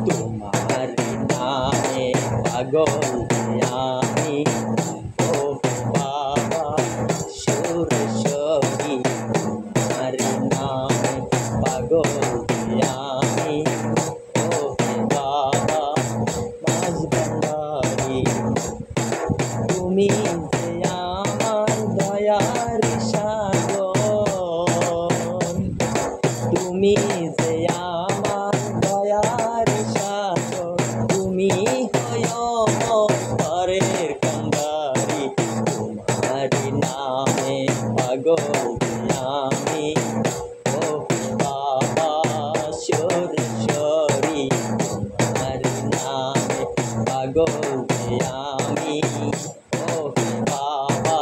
তোমার নামে পাগল আমি ও বাবা সুরেশ্বরী, তোমার নামে পাগল আমি ও বাবা মাঝবান্ডারি। তুমি যে আমার দয়ার সাগর, তুমি যে আমার দয়ার সাগর, তুমি হয় পরের কান্ডারি। তোমার নামে পাগল আমি ও বাবা সুরেশ্বরী, তোমার নামে পাগল আমি ও বাবা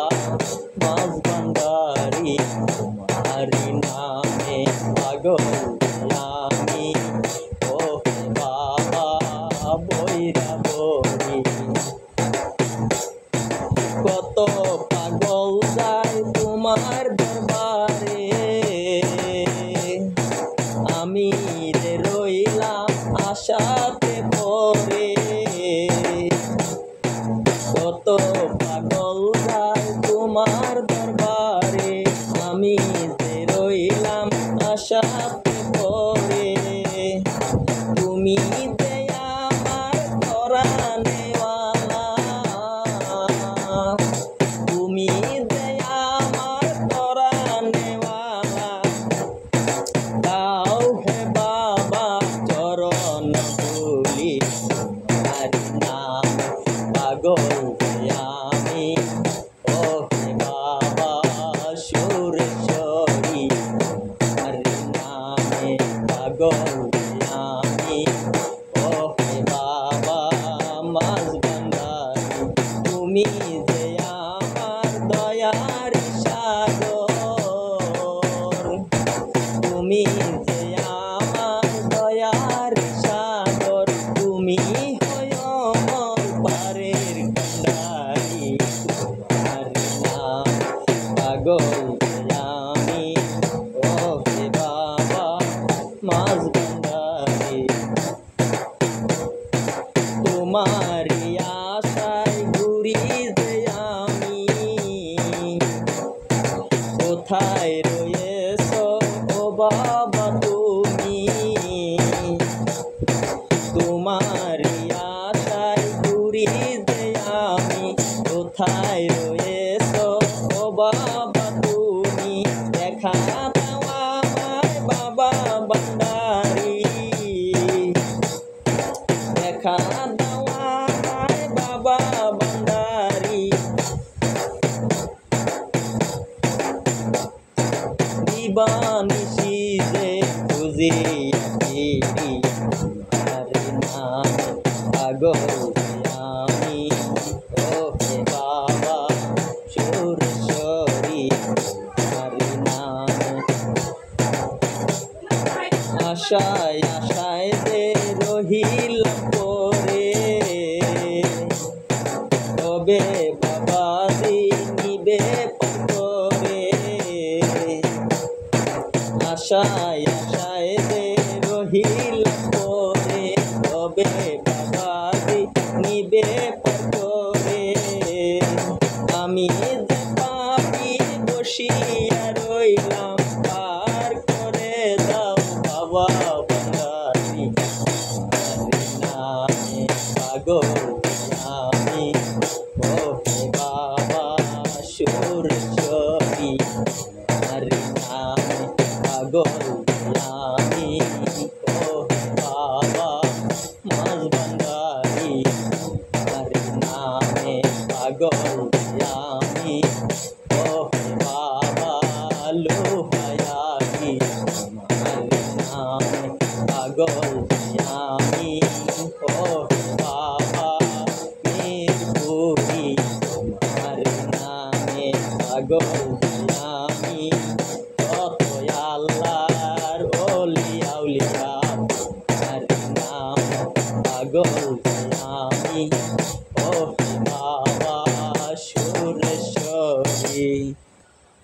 মাঝবান্ডারি। তোমার নামে পাগল আমি ও বাবা বৈরাবরী। কত পাগল যায় তোমার দরবারে, আমি রে রইলাম আশাতে পড়ে। কত পাগল যায় তোমার দরবারে, আমি যে রইলাম আশাতে পড়ে। তুমি যে আমার পরাণেওয়ালা, তুমি যে আমার পরাণেওয়ালা, দাও হে বাবা চরণ ধুলি। তোমার নাম পাগল আমি ও বাবা সুরেশ্বরী, তোমার নামে পাগল আমি ও বাবা মাঝবান্ডারি। তুমি যে আমার দয়ার সাগর, তুমি যে আমার দয়ার সাগর, তুমি হয় মোর পারের কান্ডারি। তোমার নাম পাগল আমি ও বাবা মাঝবান্ডারি। তোমারি আশায় ঘুরি যে আমি, কোথায় রয়েছ ও বাবা তুমি। তোমারি আশায় ঘুরি যে আমি, কোথায় রয়েছ ও বাবা তুমি। দেখা দাও আমায় বাবা ভান্ডারি, দেখা দাও আমায় বাবা ভান্ডারি। দিবানিশি যে খুঁজি ফিরি, তোমার নামে পাগল আমি ও বাবা সুরেশ্বরী, তোমার নামে। আশায় আশায় যে রহিলাম পরে, তবে বাবা নিবে পরে। আশায় আশায় যে রহিলাম পরে, তবে বাবা নিবে পরে। আমি যে পাপি বসিয়া রইলাম, পার করে দাও বাবা ভান্ডারি। তোমার নামে পাগল